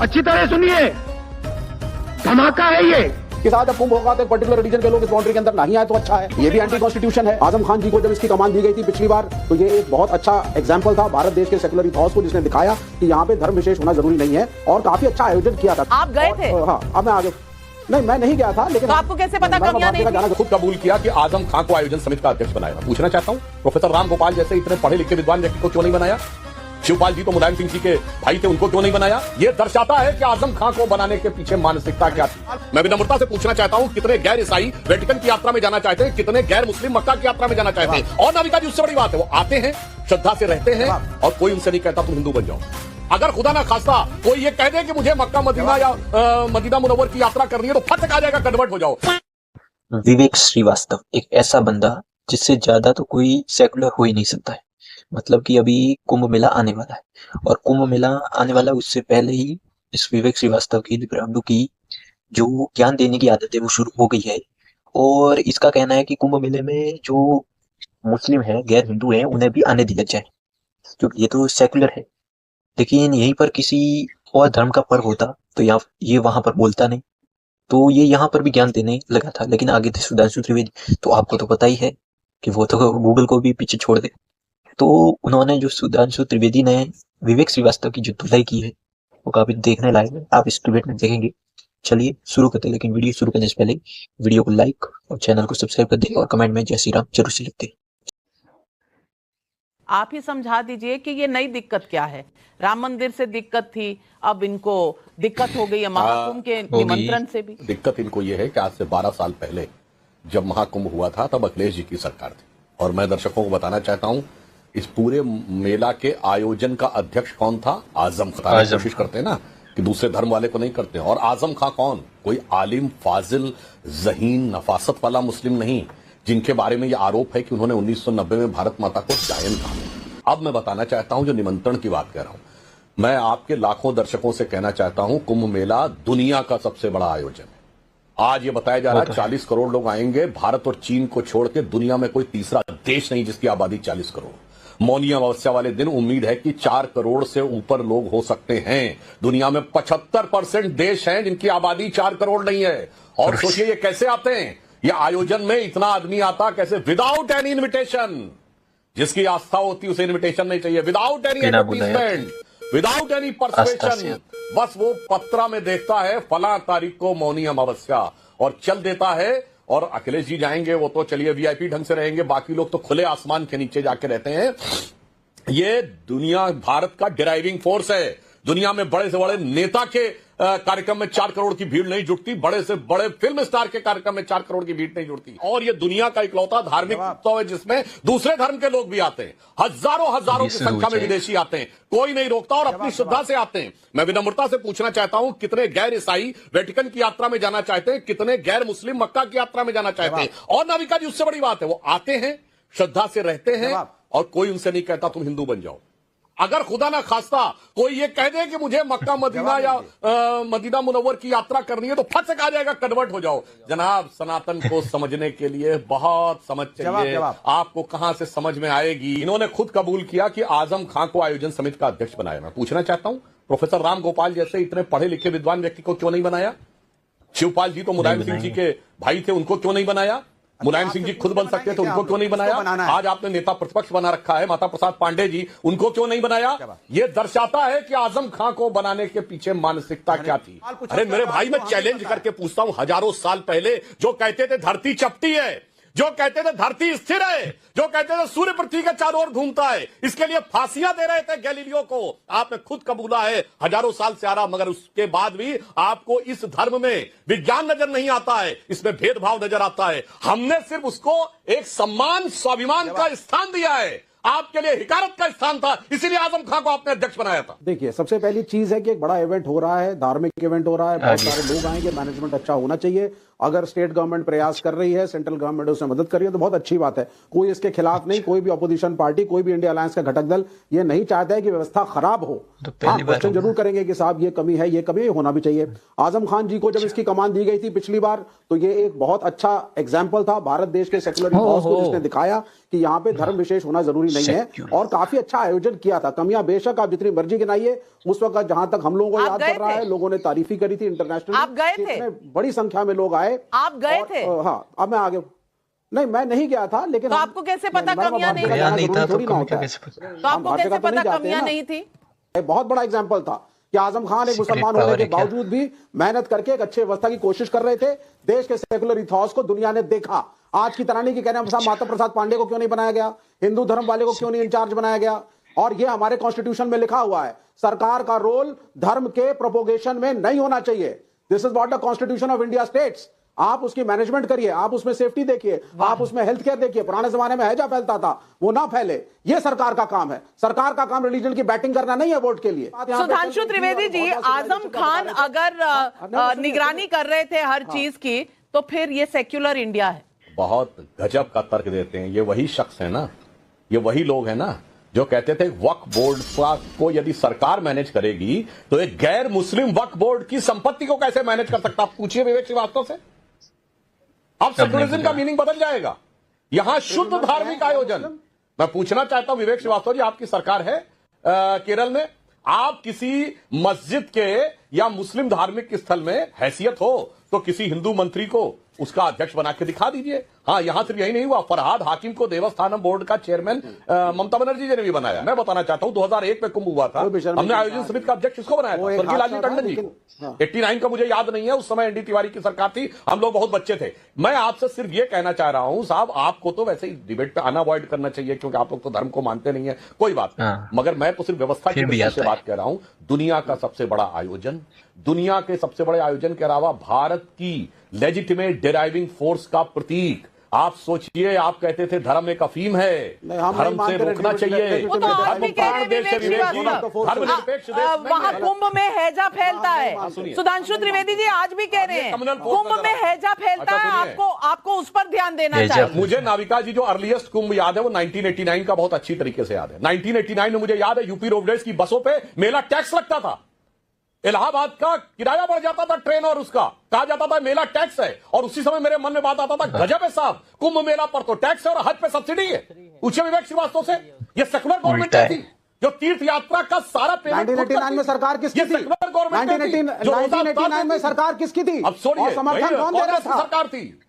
अच्छी तरह सुनिए, धमाका है ये कि साथ जब कुंभ होगा तो एक पर्टिकुलर रीजन के लोग इस बाउंड्री के अंदर नहीं आए तो अच्छा है। ये भी एंटी कॉन्स्टिट्यूशन है। आजम खान जी को जब इसकी कमान दी गई थी पिछली बार, तो ये एक बहुत अच्छा एग्जाम्पल था भारत देश के सेकुलर इथॉस को, जिसने दिखाया कि यहाँ पे धर्म विशेष होना जरूरी नहीं है, और काफी अच्छा आयोजन किया था। आप गए थे? हाँ, अब मैं आगे नहीं, मैं नहीं गया था, लेकिन तो आपको कैसे पता कब यहाँ नहीं थी? खुद कबूल किया कि आजम खान को आयोजन समिति का अध्यक्ष बनाया। पूछना चाहता हूँ, प्रोफेसर राम गोपाल जैसे इतने पढ़े लिखे विद्वान व्यक्ति को क्यों नहीं बनाया? शिवपाल जी तो मुलायम सिंह जी के भाई थे, उनको क्यों नहीं बनाया? ये दर्शाता है कि आजम खान को बनाने के पीछे मानसिकता क्या थी। मैं विनम्रता से पूछना चाहता हूँ, कितने गैर ईसाई वेटिकन की यात्रा में जाना चाहते हैं, कितने गैर मुस्लिम मक्का की यात्रा में जाना चाहते हैं? और नाविका जी, उससे बड़ी बात है, वो आते हैं, श्रद्धा से रहते हैं, और कोई उनसे नहीं कहता तुम हिंदू बन जाओ। अगर खुदा ना खास्ता कोई ये कह दे कि मुझे मक्का मदीना या मदीना मुनव्वर की यात्रा करनी है, तो फट आ जाएगा, कन्वर्ट हो जाओ। विवेक श्रीवास्तव एक ऐसा बंदा जिससे ज्यादा तो कोई सेकुलर हो ही नहीं सकता है। मतलब कि अभी कुंभ मेला आने वाला है, और कुंभ मेला आने वाला उससे पहले ही इस विवेक श्रीवास्तव की दिव्यांगों की जो ज्ञान देने की आदत है वो शुरू हो गई है। और इसका कहना है कि कुंभ मेले में जो मुस्लिम है, गैर हिंदू है, उन्हें भी आने दिया जाए, क्योंकि ये तो सेकुलर है। लेकिन यहीं पर किसी और धर्म का पर्व होता तो ये वहां पर बोलता नहीं, तो ये यहाँ पर भी ज्ञान देने लगा था। लेकिन आगे थे सुधांशु त्रिवेदी, तो आपको तो पता ही है कि वो तो गूगल को भी पीछे छोड़ दे। तो उन्होंने जो सुधांशु त्रिवेदी ने विवेक श्रीवास्तव की जो धुलाई की है वो काफी देखने लायक है, आप इस डिबेट में देखेंगे। चलिए शुरू करते हैं, लेकिन वीडियो शुरू करने से पहले वीडियो को लाइक और चैनल को सब्सक्राइब कर दें, और कमेंट में जय श्री राम जरूर से लिखते। आप ही समझा दीजिए कि ये नई दिक्कत क्या है। राम मंदिर से दिक्कत थी, अब इनको दिक्कत हो गई है महाकुंभ के निमंत्रण से भी। दिक्कत इनको ये है कि आज से 12 साल पहले जब महाकुंभ हुआ था, तब अखिलेश जी की सरकार थी। और मैं दर्शकों को बताना चाहता हूं, इस पूरे मेला के आयोजन का अध्यक्ष कौन था? आजम खान। कोशिश करते हैं ना कि दूसरे धर्म वाले को नहीं करते। और आजम खान कौन? कोई आलिम, फाजिल, जहीन, नफासत वाला मुस्लिम नहीं, जिनके बारे में यह आरोप है कि उन्होंने 1990 में भारत माता को जायन कहा। अब मैं बताना चाहता हूं, जो निमंत्रण की बात कर रहा हूं, मैं आपके लाखों दर्शकों से कहना चाहता हूं, कुंभ मेला दुनिया का सबसे बड़ा आयोजन है। आज ये बताया जा रहा है 40 करोड़ लोग आएंगे। भारत और चीन को छोड़ के दुनिया में कोई तीसरा देश नहीं जिसकी आबादी 40 करोड़। मौनी अमावस्या वाले दिन उम्मीद है कि 4 करोड़ से ऊपर लोग हो सकते हैं। दुनिया में 75% देश हैं जिनकी आबादी 4 करोड़ नहीं है। और सोचिए ये कैसे आते हैं? ये आयोजन में इतना आदमी आता कैसे? Without any invitation. जिसकी आस्था होती उसे इन्विटेशन नहीं चाहिए। Without any advertisement, without any persuasion, बस वो पत्रा में देखता है फला तारीख को मौनी अमावस्या, और चल देता है। और अखिलेश जी जाएंगे, वो तो चलिए वीआईपी ढंग से रहेंगे, बाकी लोग तो खुले आसमान के नीचे जाके रहते हैं। ये दुनिया भारत का ड्राइविंग फोर्स है। दुनिया में बड़े से बड़े नेता के कार्यक्रम में 4 करोड़ की भीड़ नहीं जुटती, बड़े से बड़े फिल्म स्टार के कार्यक्रम में 4 करोड़ की भीड़ नहीं जुटती। और ये दुनिया का इकलौता धार्मिक उत्सव है जिसमें दूसरे धर्म के लोग भी आते हैं। हजारों की संख्या में विदेशी आते हैं, कोई नहीं रोकता, और अपनी श्रद्धा से आते हैं। मैं विनम्रता से पूछना चाहता हूं, कितने गैर ईसाई वेटिकन की यात्रा में जाना चाहते हैं, कितने गैर मुस्लिम मक्का की यात्रा में जाना चाहते हैं? और नाविका जी, उससे बड़ी बात है, वो आते हैं, श्रद्धा से रहते हैं, और कोई उनसे नहीं कहता तुम हिंदू बन जाओ। अगर खुदा ना खास्ता कोई ये कह दे कि मुझे मक्का मदीना या मदीना मुनव्वर की यात्रा करनी है, तो फट से आ जाएगा, कन्वर्ट हो जाओ। जनाब, सनातन को समझने के लिए बहुत समझ चाहिए। आपको कहां से समझ में आएगी? इन्होंने खुद कबूल किया कि आजम खान को आयोजन समिति का अध्यक्ष बनाया। मैं पूछना चाहता हूं, प्रोफेसर राम गोपाल जैसे इतने पढ़े लिखे विद्वान व्यक्ति को क्यों नहीं बनाया? शिवपाल जी तो मुलायम सिंह जी के भाई थे, उनको क्यों नहीं बनाया? मुलायम सिंह जी खुद बन सकते थे, उनको क्यों नहीं बनाया? आज आपने नेता प्रतिपक्ष बना रखा है, माता प्रसाद पांडे जी, उनको क्यों नहीं बनाया? ये दर्शाता है कि आजम खान को बनाने के पीछे मानसिकता क्या थी। अरे मेरे भाई, मैं चैलेंज करके पूछता हूं, हजारों साल पहले जो कहते थे धरती चपटी है, जो कहते थे धरती स्थिर है, जो कहते थे सूर्य पृथ्वी के चारों ओर घूमता है, इसके लिए फांसियां दे रहे थे गैलीलियो को। आपने खुद कबूला है हजारों साल से आ रहा, मगर उसके बाद भी आपको इस धर्म में विज्ञान नजर नहीं आता है, इसमें भेदभाव नजर आता है। हमने सिर्फ उसको एक सम्मान, स्वाभिमान का स्थान दिया है, आपके लिए हिकारत का स्थान था, इसीलिए आजम खान को आपने अध्यक्ष बनाया था। देखिए, सबसे पहली चीज है कि एक बड़ा इवेंट हो रहा है, धार्मिक इवेंट हो रहा है, बहुत सारे लोग आएंगे, मैनेजमेंट अच्छा होना चाहिए, अगर स्टेट गवर्नमेंट प्रयास कर रही है, सेंट्रल गवर्नमेंट उसमें मदद कर रही है तो बहुत अच्छी बात है। कोई इसके खिलाफ नहीं, कोई भी अपोजिशन पार्टी, कोई भी इंडिया अलायंस का घटक दल ये नहीं चाहता है कि व्यवस्था खराब हो। हाँ, क्वेश्चन जरूर करेंगे कि साहब ये कमी है, ये कमी होना भी चाहिए। आजम खान जी को जब इसकी कमान दी गई थी पिछली बार तो ये एक बहुत अच्छा एग्जाम्पल था भारत देश के सेक्युलर इथॉस को, जिसने दिखाया कि यहाँ पे धर्म विशेष होना जरूरी नहीं है, और काफी अच्छा आयोजन किया था। कमियां बेशक आप जितनी मर्जी गिनाइए, उस वक्त जहां तक हम लोगों को याद कर रहा है लोगों ने तारीफी करी थी इंटरनेशनल, आप गए थे, बड़ी संख्या में लोग आए, आप गए थे? हाँ, अब मैं आगे नहीं, मैं नहीं गया था, लेकिन तो आपको कैसे पता कमियां नहीं थी? तो आपको कैसे पता कमियां नहीं थी? बहुत बड़ा एग्जाम्पल था कि आजम खान एक मुसलमान होने के बावजूद भी मेहनत करके एक अच्छी व्यवस्था की कोशिश कर रहे थे। देश के सेकुलर इथॉस को दुनिया ने देखा। आज की तरह नहीं कि कहने हम माता प्रसाद पांडे को क्यों नहीं बनाया गया, हिंदू धर्म वाले को क्यों नहीं इंचार्ज बनाया गया, और ये हमारे कॉन्स्टिट्यूशन में लिखा हुआ है, सरकार का रोल धर्म के प्रोपोगेशन में नहीं होना चाहिए। This is what the constitution of India states. आप उसकी मैनेजमेंट करिए, आप उसमें सेफ्टी देखिए, आप उसमें हेल्थ केयर देखिए। पुराने जमाने में हैजा फैलता था, वो ना फैले, ये सरकार का काम है। सरकार का काम रिलीजन की बैटिंग करना नहीं है वोट के लिए। सुधांशु त्रिवेदी जी, आजम खान अगर निगरानी कर रहे थे हर चीज की, तो फिर ये सेक्युलर इंडिया है। बहुत गजब का तर्क देते हैं। ये वही शख्स है ना, ये वही लोग हैं ना जो कहते थे वक्फ बोर्ड को यदि सरकार मैनेज करेगी तो एक गैर मुस्लिम वक्फ बोर्ड की संपत्ति को कैसे मैनेज कर सकता। आप पूछिए विवेक श्रीवास्तव से, अब सेक्युलरिज्म का मीनिंग बदल जाएगा। यहां शुद्ध धार्मिक आयोजन। मैं पूछना चाहता हूं विवेक श्रीवास्तव जी, आपकी सरकार है केरल में, आप किसी मस्जिद के या मुस्लिम धार्मिक स्थल में हैसियत हो तो किसी हिंदू मंत्री को उसका अध्यक्ष बना के दिखा दीजिए। हाँ, यहां सिर्फ यही नहीं हुआ, फरहाद हाकिम को देवस्थानम बोर्ड का चेयरमैन ममता बनर्जी जी ने भी बनाया। मैं बताना चाहता हूं 2001 में कुंभ हुआ था, हमने आयोजन समिति का अध्यक्ष किसको बनाया था? स्वर्गीय लालजी टंडन जी को। 89 का मुझे याद नहीं है, उस समय एनडी तिवारी की सरकार थी, हम लोग बहुत बच्चे थे। मैं आपसे सिर्फ ये कहना चाह रहा हूं साहब, आपको तो वैसे ही डिबेट पे आना अवॉइड करना चाहिए क्योंकि आप लोग तो धर्म को मानते नहीं है, कोई बात नहीं, मगर मैं तो सिर्फ व्यवस्था की दृष्टि से बात कर रहा हूं। दुनिया का सबसे बड़ा आयोजन, दुनिया के सबसे बड़े आयोजन के अलावा भारत की लेजिटिमेट डिराइविंग फोर्स का प्रतीक। आप सोचिए, आप कहते थे धर्म एक अफीम है, धर्म से रोकना चाहिए। वो तो आप भी कह रहे हैं विवेक श्रीवास्तव, वहां कुंभ में हैजा फैलता है। सुधांशु त्रिवेदी जी आज भी कह रहे हैं कुंभ में हैजा फैलता है, आपको उस पर ध्यान देना चाहिए। मुझे नाविका जी जो अर्लीस्ट कुंभ याद है वो 1989 का बहुत अच्छी तरीके से याद है। 1989 में मुझे याद है यूपी रोडवेज की बसों पे मेला टैक्स लगता था, इलाहाबाद का किराया बढ़ जाता था ट्रेन और उसका, कहा जाता था मेला टैक्स है, और उसी समय मेरे मन में बात आता था गजब है साहब, कुंभ मेला पर तो टैक्स है और हज पे सब्सिडी है। पूछे विवेक श्रीवास्तव से, ये सेकुलर गवर्नमेंट है थी जो तीर्थ यात्रा का सारा पेमेंट 1989 में सरकार किसकी थी? 1989 में सरकार किसकी थी? अब सोचिए, समर्थन कौन दे रहा था? सरकार थी,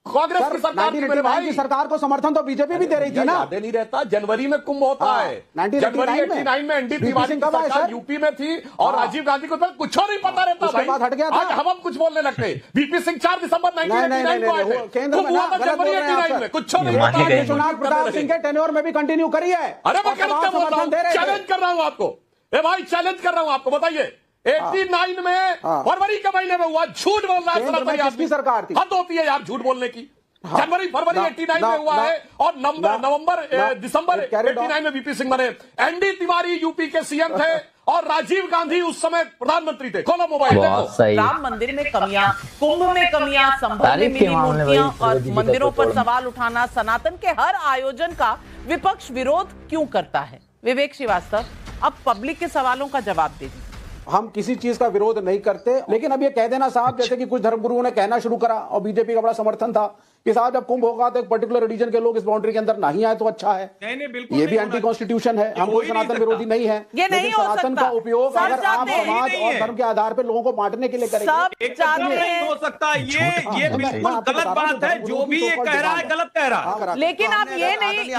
कांग्रेस की सरकार थी मेरे भाई। की सरकार को समर्थन तो बीजेपी भी दे रही थी ना। याद नहीं रहता, जनवरी में कुंभ होता है, जनवरी 89 में एनडी तिवारी की सरकार यूपी में थी और राजीव गांधी को कुछ नहीं पता रहता भाई। हट गया था, आज हम कुछ बोलने लगते। वीपी सिंह 4 दिसंबर 1989 को आए थे, कुंभ हुआ था जनवरी 89 में, कुछ नहीं पता। विश्वनाथ प्रताप सिंह के टेन्योर में भी कंटिन्यू करी है। अरे मैं चैलेंज कर रहा हूं आपको, भाई चैलेंज कर रहा हूं आपको, बताइए 89 में फरवरी के महीने में हुआ, झूठ बोल रहा है किसकी सरकार थी? हद होती है यार झूठ बोलने की। जनवरी फरवरी 89 में हुआ है और नवंबर दिसंबर 89 में वीपी सिंह बने, एनडी तिवारी यूपी के सीएम थे और राजीव गांधी उस समय प्रधानमंत्री थे। खोलो मोबाइल देखो। राम मंदिर में कमियां, कुंभ में कमियां, संभल में मिली मूर्तियां और मंदिरों पर सवाल उठाना, सनातन के हर आयोजन का विपक्ष विरोध क्यों करता है? विवेक श्रीवास्तव, अब पब्लिक के सवालों का जवाब दीजिए। हम किसी चीज का विरोध नहीं करते, लेकिन अब ये कह देना साहब, जैसे कि कुछ धर्मगुरुओं ने कहना शुरू करा और बीजेपी का बड़ा समर्थन था कि साहब जब कुंभ होगा तो एक पर्टिकुलर रिलीजन के लोग इस बाउंड्री के अंदर नहीं आए तो अच्छा है। नहीं, ये भी एंटी कॉन्स्टिट्यूशन है। हम कोई सनातन विरोधी नहीं है, ये नहीं हो सनातन सकता। का उपयोग अगर आप समाज और धर्म के आधार पर लोगों को बांटने के लिए करेंगे, नहीं हो सकता। ये बिल्कुल गलत बात है, जो भी ये कह रहा है गलत कह रहा है। लेकिन आप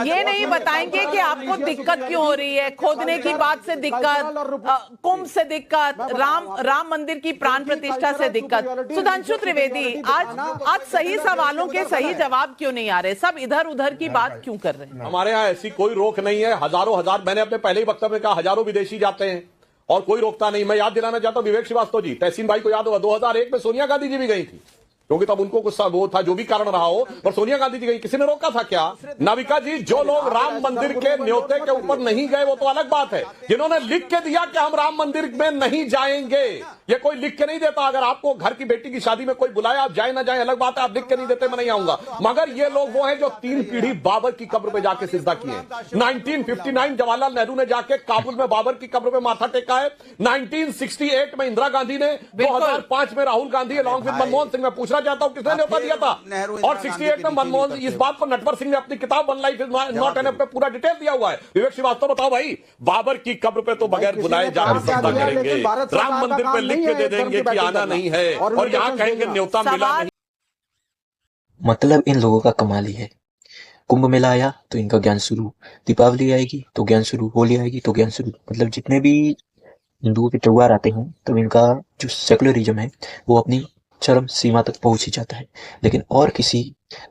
ये नहीं बताएंगे कि आपको दिक्कत क्यों हो रही है? खोदने की बात से दिक्कत, कुंभ से दिक्कत, राम मंदिर की प्राण प्रतिष्ठा से दिक्कत। सुधांशु त्रिवेदी, आज सही सवालों के सही जवाब क्यों नहीं आ रहे? सब इधर उधर की बात क्यों कर रहे हैं? हमारे यहाँ ऐसी कोई रोक नहीं है। हजारों हजार, मैंने अपने पहले ही वक्तव्य में कहा, हजारों विदेशी जाते हैं और कोई रोकता नहीं। मैं याद दिलाना चाहता हूं विवेक श्रीवास्तव जी, तहसीन भाई को याद होगा 2001 में सोनिया गांधी जी भी गई थी क्योंकि तब उनको गुस्सा वो था, जो भी कारण रहा हो, पर सोनिया गांधी जी गई, किसी ने रोका था क्या? नाविका जी, जो लोग राम मंदिर के न्योते के ऊपर नहीं गए वो तो अलग बात है, जिन्होंने लिख के दिया कि हम राम मंदिर में नहीं जाएंगे, ये कोई लिख के नहीं देता। अगर आपको घर की बेटी की शादी में कोई बुलाया, आप जाए ना जाए अलग बात है, आप लिख के नहीं देते मैं नहीं आऊंगा। मगर ये लोग वो हैं जो 3 पीढ़ी बाबर की कब्र पे जाके सिजदा किए। 1959 जवाहरलाल नेहरू ने जाके काबुल में बाबर की कब्र पे माथा टेका है। 1968 में इंदिरा गांधी ने, 2005 में राहुल गांधी अलॉन्ग विद मनमोहन सिंह। मैं पूछना चाहता हूं किसने न्योता दिया था? और 68 में मनमोहन, इस बात पर नटवर सिंह ने अपनी किताब one life is not enough पे पूरा डिटेल दिया हुआ है। विवेक श्रीवास्तव बताओ भाई, बाबर की कब्र पे तो बगैर बुलाए जाकर सिजदा करेंगे, राम मंदिर पे लिख के दे देंगे कि आना नहीं है, और यहां कहेंगे न्योता मिला नहीं। मतलब इन लोगों का कमाल ही है। कुंभ मेला आया तो इनका ज्ञान शुरू, दीपावली आएगी तो ज्ञान शुरू, होली आएगी तो ज्ञान शुरू। मतलब जितने भी हिंदुओं के त्योहार आते हैं तो इनका जो सेकुलरिज्म है वो अपनी चरम सीमा तक पहुंच ही जाता है। लेकिन और किसी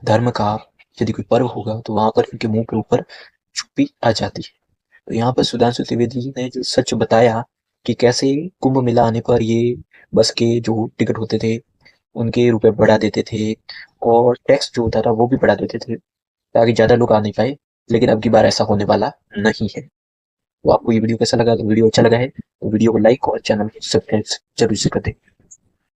धर्म का यदि कोई पर्व होगा तो वहां पर इनके मुंह के ऊपर चुप्पी आ जाती है। तो यहाँ पर सुधांशु त्रिवेदी जी ने जो सच बताया कि कैसे कुंभ मेला आने पर ये बस के जो टिकट होते थे उनके रुपए बढ़ा देते थे और टैक्स जो होता था वो भी बढ़ा देते थे ताकि ज्यादा लोग आ नहीं पाए, लेकिन अब की बार ऐसा होने वाला नहीं है। तो आपको ये वीडियो कैसा लगा? तो वीडियो अच्छा लगा है तो वीडियो को लाइक और चैनल को सब्सक्राइब जरूर से कर दें।